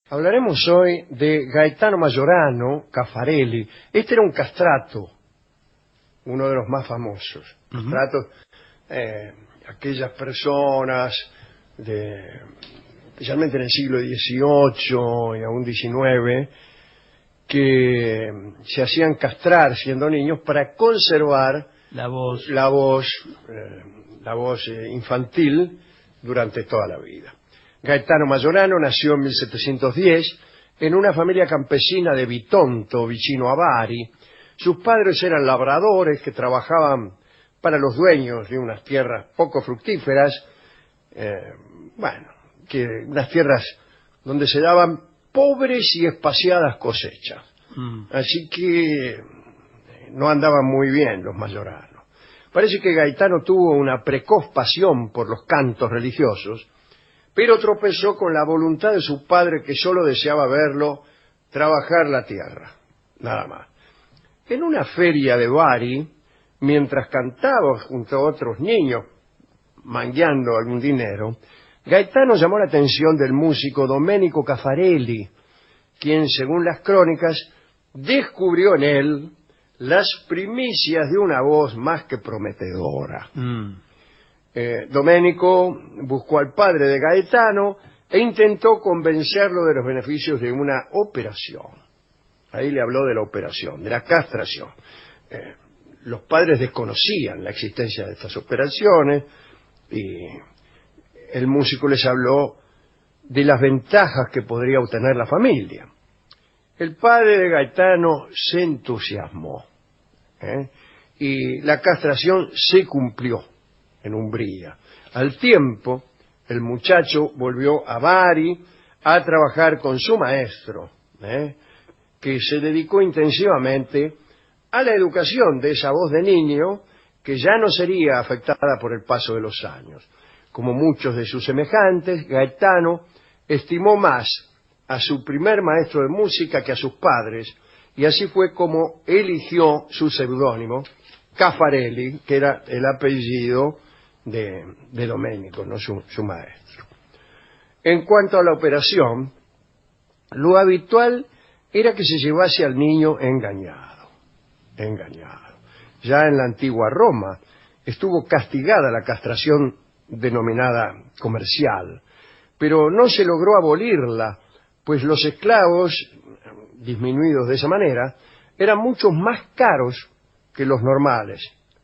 Hablaremos hoy de Gaetano Majorano Caffarelli. Este era un castrato, uno de los más famosos. Castratos, aquellas personas, especialmente en el siglo XVIII y aún XIX, que se hacían castrar siendo niños para conservar la voz infantil durante toda la vida. Gaetano Majorano nació en 1710 en una familia campesina de Bitonto, vicino a Bari. Sus padres eran labradores que trabajaban para los dueños de unas tierras poco fructíferas, unas tierras donde se daban pobres y espaciadas cosechas. Así que no andaban muy bien los Majoranos. Parece que Gaetano tuvo una precoz pasión por los cantos religiosos, pero tropezó con la voluntad de su padre, que solo deseaba verlo trabajar la tierra, nada más. En una feria de Bari, mientras cantaba junto a otros niños, mangueando algún dinero, Gaetano llamó la atención del músico Domenico Caffarelli, quien, según las crónicas, descubrió en él las primicias de una voz más que prometedora. Domenico buscó al padre de Gaetano e intentó convencerlo de los beneficios de una operación. Ahí le habló de la operación, de la castración. Los padres desconocían la existencia de estas operaciones y el músico les habló de las ventajas que podría obtener la familia. El padre de Gaetano se entusiasmó, y la castración se cumplió en Umbría. Al tiempo, el muchacho volvió a Bari a trabajar con su maestro, que se dedicó intensivamente a la educación de esa voz de niño que ya no sería afectada por el paso de los años. Como muchos de sus semejantes, Gaetano estimó más a su primer maestro de música que a sus padres, y así fue como eligió su seudónimo, Caffarelli, que era el apellido de Domenico, no su maestro. En cuanto a la operación, lo habitual era que se llevase al niño engañado. Ya en la antigua Roma estuvo castigada la castración denominada comercial, pero no se logró abolirla, pues los esclavos, disminuidos de esa manera, eran mucho más caros que los normales.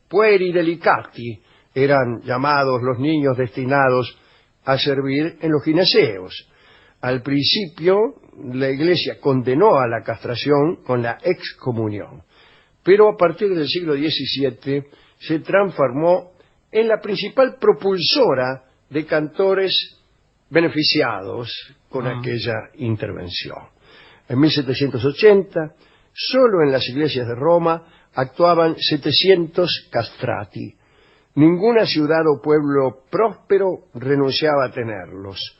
Pueri delicati eran llamados los niños destinados a servir en los gineseos. Al principio, la Iglesia condenó a la castración con la excomunión, pero a partir del siglo XVII se transformó en la principal propulsora de cantores beneficiados con aquella intervención. En 1780, solo en las iglesias de Roma actuaban 700 castrati. Ninguna ciudad o pueblo próspero renunciaba a tenerlos.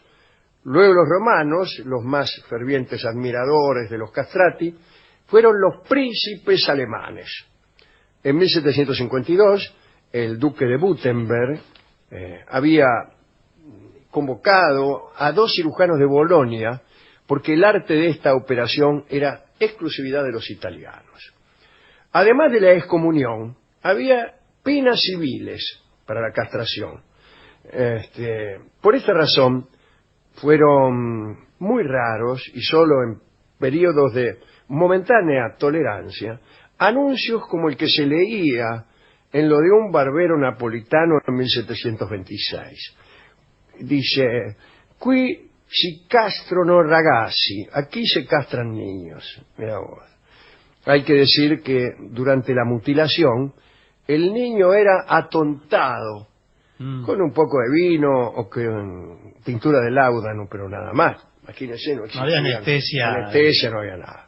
Luego los romanos, los más fervientes admiradores de los castrati, fueron los príncipes alemanes. En 1752, el duque de Württemberg había convocado a 2 cirujanos de Bolonia porque el arte de esta operación era exclusividad de los italianos. Además de la excomunión, había penas civiles para la castración. Por esta razón, fueron muy raros y solo en periodos de momentánea tolerancia, anuncios como el que se leía en lo de un barbero napolitano en 1726. Dice: qui si castrano ragazzi, aquí se castran niños. Mira vos. Hay que decir que durante la mutilación el niño era atontado con un poco de vino o con tintura de láudano, pero nada más. Imagínense, no existía anestesia, no había nada.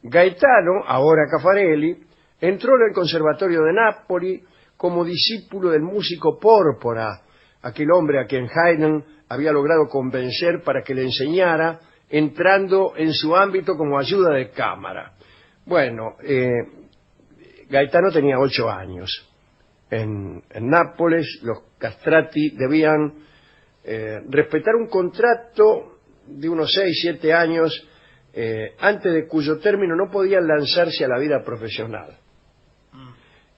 Gaetano, ahora Caffarelli, entró en el Conservatorio de Nápoli como discípulo del músico Pórpora, aquel hombre a quien Haydn había logrado convencer para que le enseñara, entrando en su ámbito como ayuda de cámara. Bueno, Gaetano tenía 8 años. En Nápoles los castrati debían respetar un contrato de unos 6, 7 años, antes de cuyo término no podían lanzarse a la vida profesional.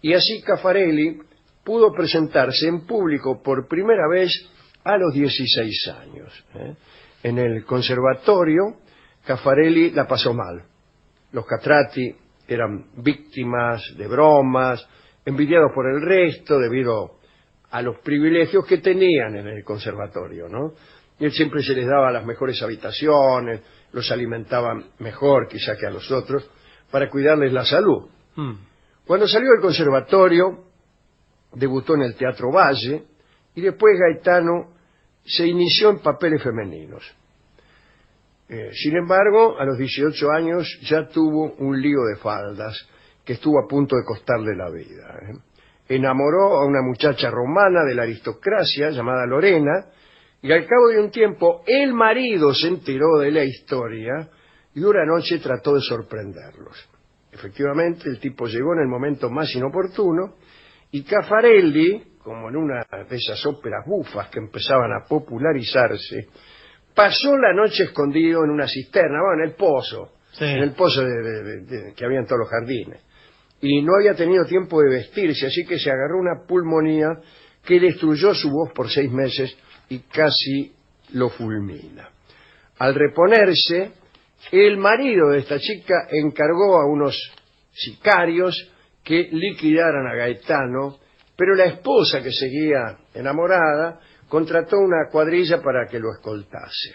Y así Caffarelli pudo presentarse en público por primera vez a los 16 años. En el conservatorio, Caffarelli la pasó mal. Los castrati eran víctimas de bromas, envidiados por el resto debido a los privilegios que tenían en el conservatorio, ¿no? Y él siempre se les daba las mejores habitaciones, los alimentaban mejor quizá que a los otros, para cuidarles la salud. Cuando salió del conservatorio, debutó en el Teatro Valle, y después Gaetano se inició en papeles femeninos. Sin embargo, a los 18 años ya tuvo un lío de faldas que estuvo a punto de costarle la vida. Enamoró a una muchacha romana de la aristocracia llamada Lorena, y al cabo de un tiempo el marido se enteró de la historia y una noche trató de sorprenderlos. Efectivamente, el tipo llegó en el momento más inoportuno y Caffarelli, como en una de esas óperas bufas que empezaban a popularizarse, pasó la noche escondido en una cisterna, en el pozo, en el pozo que había en todos los jardines. Y no había tenido tiempo de vestirse, así que se agarró una pulmonía que destruyó su voz por 6 meses y casi lo fulmina. Al reponerse, el marido de esta chica encargó a unos sicarios que liquidaran a Gaetano, pero la esposa, que seguía enamorada, contrató una cuadrilla para que lo escoltase.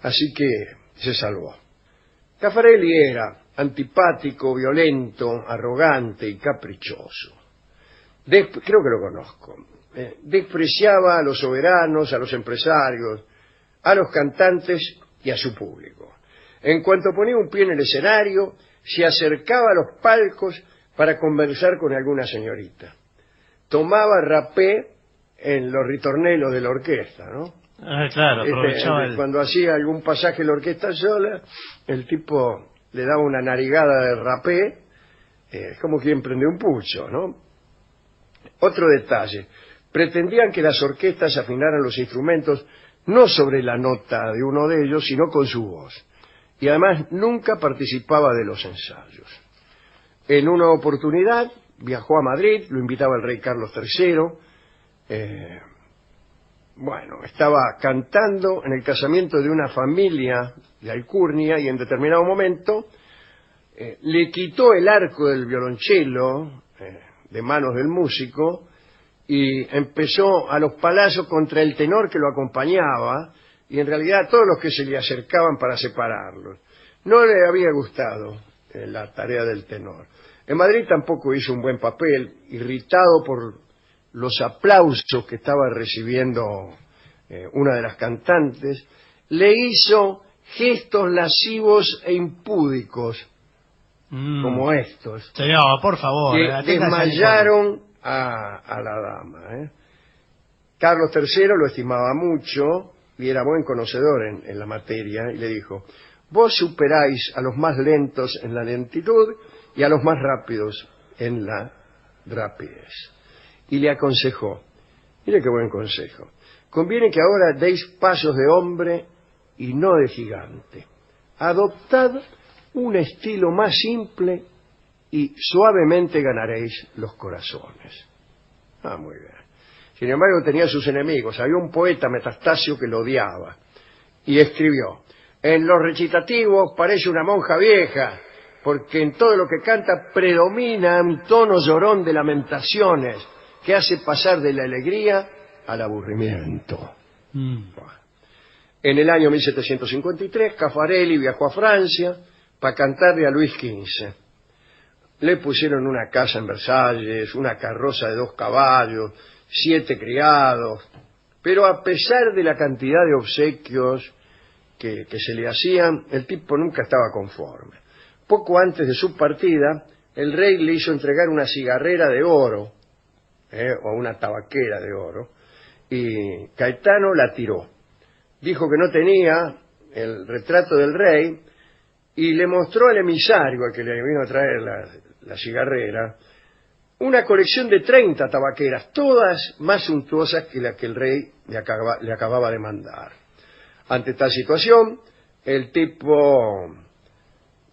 Así que se salvó. Caffarelli era antipático, violento, arrogante y caprichoso. Creo que lo conozco. Despreciaba a los soberanos, a los empresarios, a los cantantes y a su público. En cuanto ponía un pie en el escenario, se acercaba a los palcos para conversar con alguna señorita. Tomaba rapé en los ritornelos de la orquesta, ¿no? Claro, aprovechaba cuando hacía algún pasaje la orquesta sola, el tipo le daba una narigada de rapé, es como quien prende un pucho, ¿no? Otro detalle, pretendían que las orquestas afinaran los instrumentos no sobre la nota de uno de ellos, sino con su voz. Y además nunca participaba de los ensayos. En una oportunidad viajó a Madrid, lo invitaba el rey Carlos III. Estaba cantando en el casamiento de una familia de alcurnia y en determinado momento le quitó el arco del violonchelo de manos del músico y empezó a los palazos contra el tenor que lo acompañaba y en realidad a todos los que se le acercaban para separarlos. No le había gustado la tarea del tenor. En Madrid tampoco hizo un buen papel, irritado por los aplausos que estaba recibiendo una de las cantantes, le hizo gestos lascivos e impúdicos, como estos, señor, por favor, que desmayaron a la dama. Carlos III lo estimaba mucho y era buen conocedor en la materia, y le dijo: vos superáis a los más lentos en la lentitud y a los más rápidos en la rapidez. Y le aconsejó, mire qué buen consejo, conviene que ahora deis pasos de hombre y no de gigante. Adoptad un estilo más simple y suavemente ganaréis los corazones. Muy bien. Sin embargo, tenía sus enemigos. Había un poeta, Metastasio, que lo odiaba y escribió: en los recitativos parece una monja vieja, porque en todo lo que canta predomina un tono llorón de lamentaciones que hace pasar de la alegría al aburrimiento. En el año 1753, Caffarelli viajó a Francia para cantarle a Luis XV. Le pusieron una casa en Versalles, una carroza de 2 caballos, 7 criados, pero a pesar de la cantidad de obsequios que se le hacían, el tipo nunca estaba conforme. Poco antes de su partida, el rey le hizo entregar una cigarrera de oro, o una tabaquera de oro, y Gaetano la tiró. Dijo que no tenía el retrato del rey y le mostró al emisario al que le vino a traer la cigarrera una colección de 30 tabaqueras, todas más suntuosas que la que el rey le acababa de mandar. Ante tal situación, el tipo,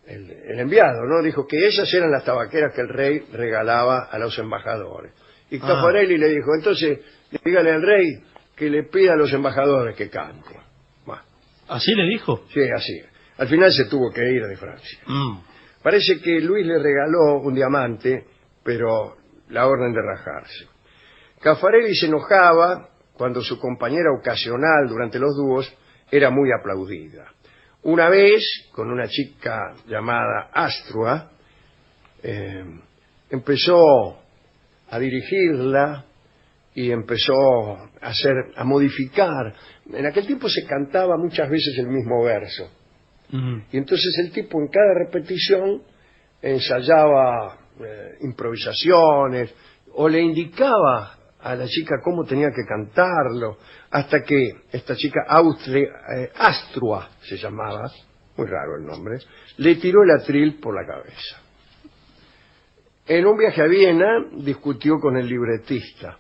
el enviado, ¿no?, dijo que esas eran las tabaqueras que el rey regalaba a los embajadores. Y Caffarelli le dijo, entonces, dígale al rey que le pida a los embajadores que canten. Bueno, ¿así le dijo? sí, así. Al final se tuvo que ir de Francia. Parece que Luis le regaló un diamante, pero la orden de rajarse. Caffarelli se enojaba cuando su compañera ocasional durante los dúos era muy aplaudida. Una vez, con una chica llamada Astrua, empezó a dirigirla y empezó a modificar. En aquel tiempo se cantaba muchas veces el mismo verso. Y entonces el tipo en cada repetición ensayaba improvisaciones o le indicaba a la chica cómo tenía que cantarlo, hasta que esta chica Astrua se llamaba, muy raro el nombre, le tiró el atril por la cabeza. En un viaje a Viena discutió con el libretista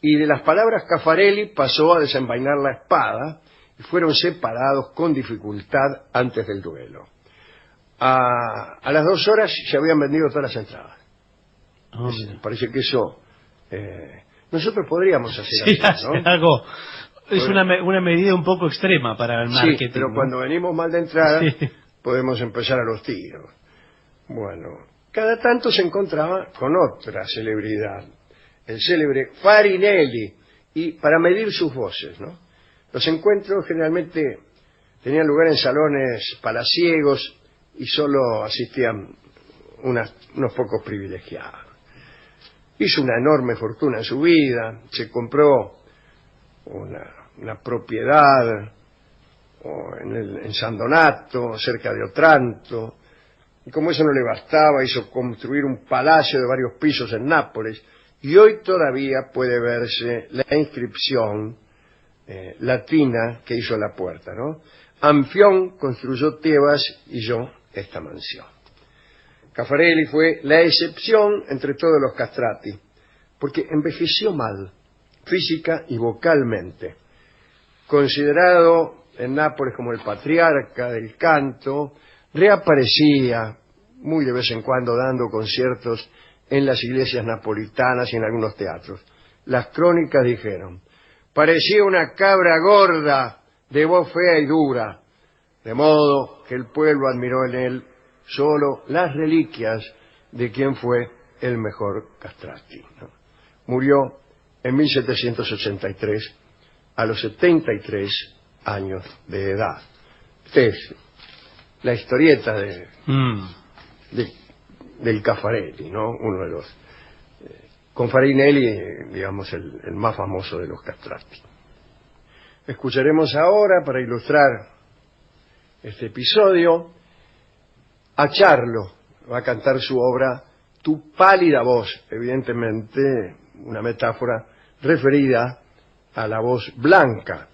y de las palabras Caffarelli pasó a desenvainar la espada y fueron separados con dificultad antes del duelo. A las 2 horas se habían vendido todas las entradas. Parece que eso nosotros podríamos hacer algo, ¿no? Algo. Es una medida un poco extrema para el marketing. Sí, pero ¿no?, cuando venimos mal de entrada, podemos empezar a los tiros. Bueno, cada tanto se encontraba con otra celebridad, el célebre Farinelli, y para medir sus voces, ¿no? Los encuentros generalmente tenían lugar en salones palaciegos y solo asistían unos pocos privilegiados. Hizo una enorme fortuna en su vida, se compró una propiedad en San Donato, cerca de Otranto, y como eso no le bastaba, hizo construir un palacio de varios pisos en Nápoles, y hoy todavía puede verse la inscripción latina que hizo en la puerta, ¿no? Anfión construyó Tebas y yo esta mansión. Caffarelli fue la excepción entre todos los castrati, porque envejeció mal, física y vocalmente. Considerado en Nápoles como el patriarca del canto, reaparecía muy de vez en cuando dando conciertos en las iglesias napolitanas y en algunos teatros. Las crónicas dijeron, parecía una cabra gorda, de voz fea y dura, de modo que el pueblo admiró en él solo las reliquias de quien fue el mejor castrati, ¿no? Murió en 1783 a los 73 años de edad. Esta es la historieta del Caffarelli, ¿no? Uno de los con Farinelli, digamos, el más famoso de los castrati. Escucharemos ahora, para ilustrar este episodio, a Charlo. Va a cantar su obra Tu pálida voz, evidentemente una metáfora referida a la voz blanca,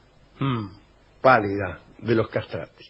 pálida de los castrati.